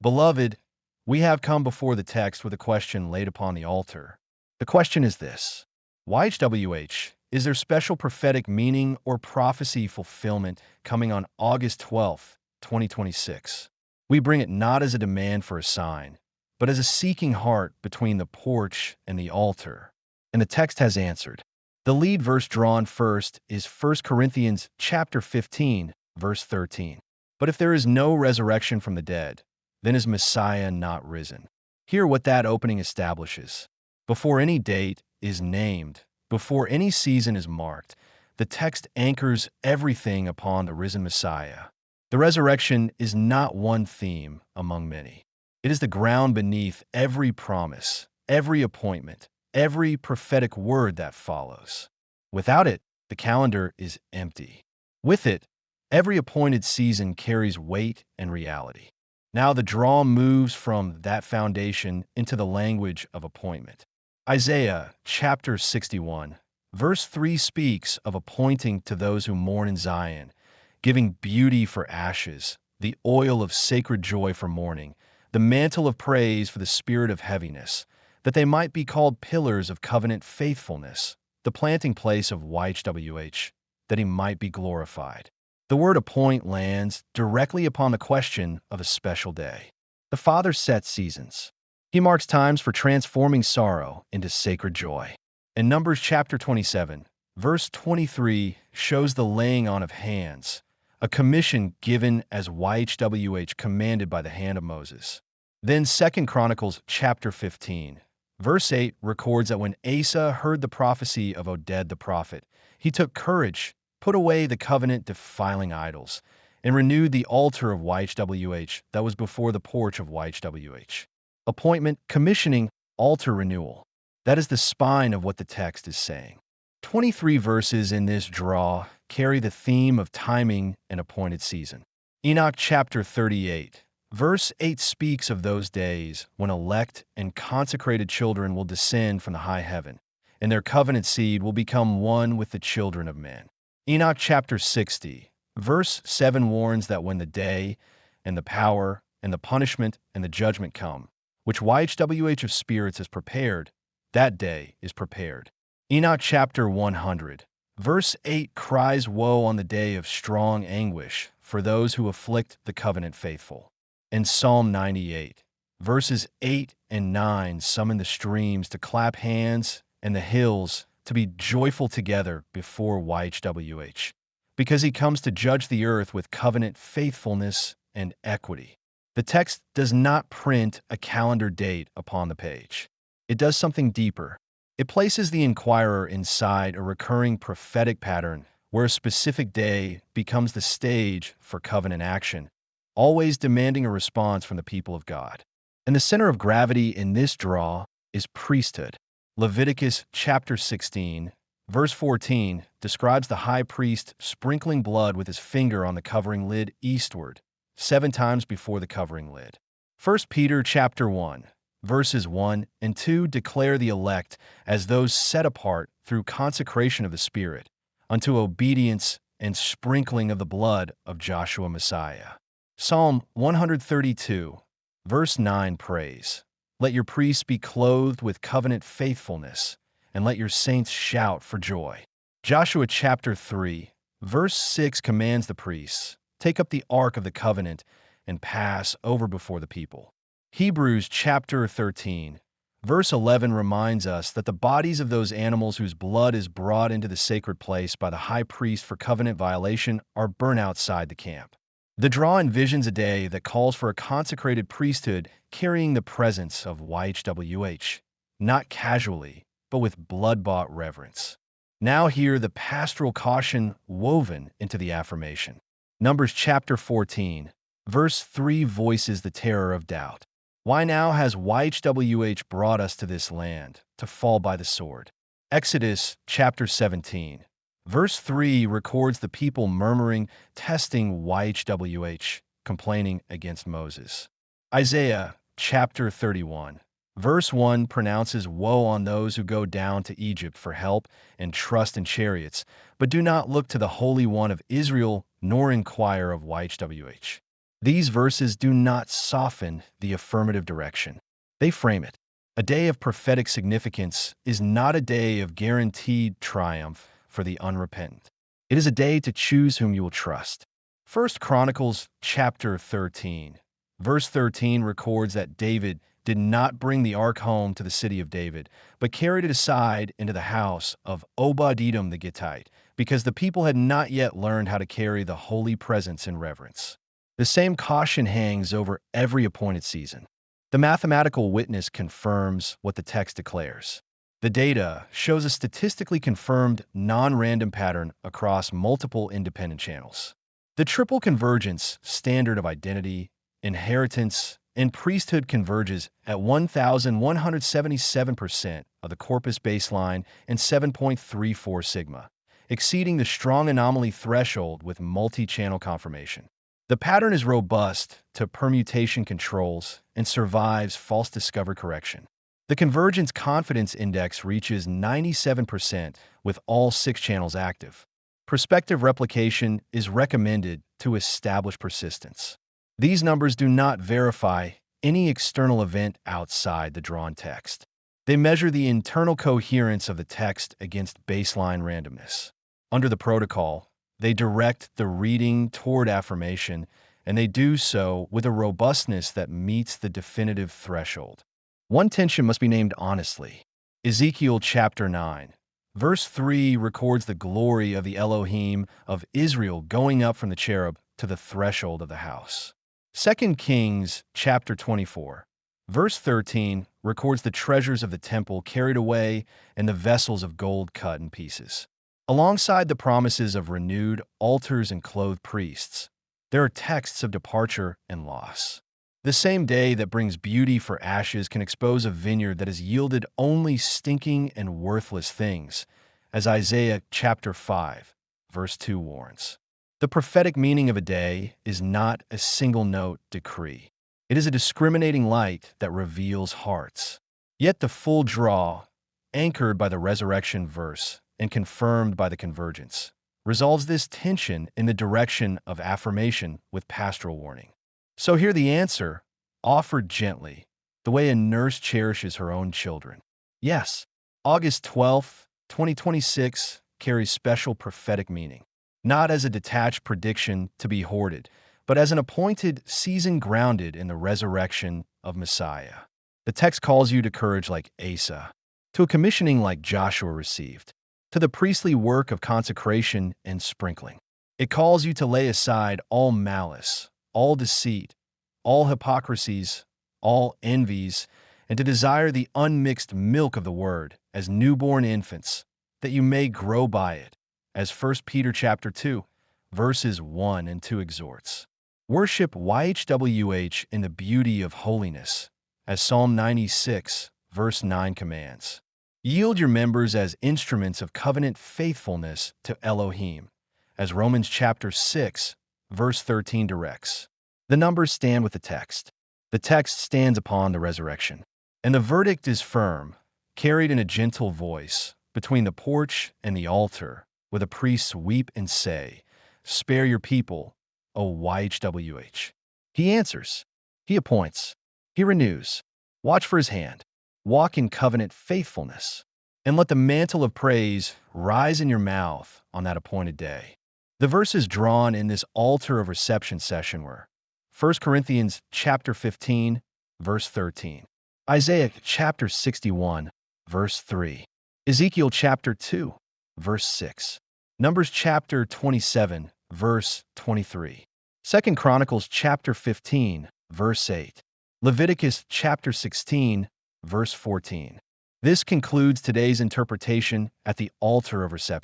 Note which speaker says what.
Speaker 1: Beloved, we have come before the text with a question laid upon the altar. The question is this: YHWH, is there special prophetic meaning or prophecy fulfillment coming on August 12th, 2026? We bring it not as a demand for a sign, but as a seeking heart between the porch and the altar. And the text has answered. The lead verse drawn first is 1 Corinthians chapter 15, verse 13. But if there is no resurrection from the dead, then is Messiah not risen? Hear what that opening establishes. Before any date is named, before any season is marked, the text anchors everything upon the risen Messiah. The resurrection is not one theme among many. It is the ground beneath every promise, every appointment, every prophetic word that follows. Without it, the calendar is empty. With it, every appointed season carries weight and reality. Now the draw moves from that foundation into the language of appointment. Isaiah chapter 61, verse 3 speaks of appointing to those who mourn in Zion, giving beauty for ashes, the oil of sacred joy for mourning, the mantle of praise for the spirit of heaviness, that they might be called pillars of covenant faithfulness, the planting place of YHWH, that he might be glorified. The word appoint lands directly upon the question of a special day. The Father sets seasons. He marks times for transforming sorrow into sacred joy. In Numbers chapter 27, verse 23 shows the laying on of hands, a commission given as YHWH commanded by the hand of Moses. Then 2 Chronicles chapter 15, verse 8 records that when Asa heard the prophecy of Oded the prophet, he took courage, put away the covenant-defiling idols, and renewed the altar of YHWH that was before the porch of YHWH. Appointment, commissioning, altar renewal. That is the spine of what the text is saying. 23 verses in this draw carry the theme of timing and appointed season. Enoch chapter 38, verse 8 speaks of those days when elect and consecrated children will descend from the high heaven, and their covenant seed will become one with the children of men. Enoch chapter 60, verse 7 warns that when the day and the power and the punishment and the judgment come, which YHWH of spirits is prepared, that day is prepared. Enoch chapter 100, verse 8 cries woe on the day of strong anguish for those who afflict the covenant faithful. And Psalm 98, verses 8 and 9 summon the streams to clap hands and the hills to be joyful together before YHWH, because he comes to judge the earth with covenant faithfulness and equity. The text does not print a calendar date upon the page. It does something deeper. It places the inquirer inside a recurring prophetic pattern where a specific day becomes the stage for covenant action, always demanding a response from the people of God. And the center of gravity in this draw is priesthood. Leviticus chapter 16, verse 14 describes the high priest sprinkling blood with his finger on the covering lid eastward, 7 times before the covering lid. 1 Peter chapter 1, verses 1 and 2 declare the elect as those set apart through consecration of the Spirit unto obedience and sprinkling of the blood of Joshua Messiah. Psalm 132, verse 9 prays, "Let your priests be clothed with covenant faithfulness, and let your saints shout for joy." Joshua chapter 3, verse 6 commands the priests, "Take up the ark of the covenant and pass over before the people." Hebrews chapter 13, verse 11 reminds us that the bodies of those animals whose blood is brought into the sacred place by the high priest for covenant violation are burnt outside the camp. The draw envisions a day that calls for a consecrated priesthood carrying the presence of YHWH, not casually, but with blood-bought reverence. Now hear the pastoral caution woven into the affirmation. Numbers chapter 14, verse 3 voices the terror of doubt. Why now has YHWH brought us to this land, to fall by the sword? Exodus chapter 17, verse 3 records the people murmuring, testing YHWH, complaining against Moses. Isaiah chapter 31, verse 1 pronounces woe on those who go down to Egypt for help and trust in chariots, but do not look to the Holy One of Israel nor inquire of YHWH. These verses do not soften the affirmative direction. They frame it. A day of prophetic significance is not a day of guaranteed triumph for the unrepentant. It is a day to choose whom you will trust. 1 Chronicles chapter 13, verse 13 records that David did not bring the ark home to the city of David, but carried it aside into the house of Obed-Edom the Gittite, because the people had not yet learned how to carry the holy presence in reverence. The same caution hangs over every appointed season. The mathematical witness confirms what the text declares. The data shows a statistically confirmed non-random pattern across multiple independent channels. The triple convergence standard of identity, inheritance, and priesthood converges at 1,177% of the corpus baseline and 7.34 sigma, exceeding the strong anomaly threshold with multi-channel confirmation. The pattern is robust to permutation controls and survives false discovery correction. The convergence confidence index reaches 97% with all 6 channels active. Prospective replication is recommended to establish persistence. These numbers do not verify any external event outside the drawn text. They measure the internal coherence of the text against baseline randomness. Under the protocol, they direct the reading toward affirmation, and they do so with a robustness that meets the definitive threshold. One tension must be named honestly. Ezekiel chapter 9, verse 3 records the glory of the Elohim of Israel going up from the cherub to the threshold of the house. 2 Kings chapter 24, verse 13 records the treasures of the temple carried away and the vessels of gold cut in pieces. Alongside the promises of renewed altars and clothed priests, there are texts of departure and loss. The same day that brings beauty for ashes can expose a vineyard that has yielded only stinking and worthless things, as Isaiah chapter 5, verse 2 warns. The prophetic meaning of a day is not a single-note decree. It is a discriminating light that reveals hearts. Yet the full draw, anchored by the resurrection verse and confirmed by the convergence, resolves this tension in the direction of affirmation with pastoral warning. So hear the answer, offered gently, the way a nurse cherishes her own children. Yes, August 12th, 2026 carries special prophetic meaning, not as a detached prediction to be hoarded, but as an appointed season grounded in the resurrection of Messiah. The text calls you to courage like Asa, to a commissioning like Joshua received, to the priestly work of consecration and sprinkling. It calls you to lay aside all malice, all deceit, all hypocrisies, all envies, and to desire the unmixed milk of the word as newborn infants, that you may grow by it, as 1 Peter chapter 2, verses 1 and 2 exhorts. Worship YHWH in the beauty of holiness, as Psalm 96, verse 9 commands. Yield your members as instruments of covenant faithfulness to Elohim, as Romans chapter 6, verse 13 directs. The numbers stand with the text. The text stands upon the resurrection. And the verdict is firm, carried in a gentle voice, between the porch and the altar, where the priests weep and say, "Spare your people, O YHWH." He answers. He appoints. He renews. Watch for his hand. Walk in covenant faithfulness, and let the mantle of praise rise in your mouth on that appointed day. The verses drawn in this altar of reception session were 1 Corinthians chapter 15, verse 13, Isaiah chapter 61, verse 3, Ezekiel chapter 2, verse 6, Numbers chapter 27, verse 23, 2 Chronicles chapter 15, verse 8, Leviticus chapter 16, verse 14. This concludes today's interpretation at the altar of reception.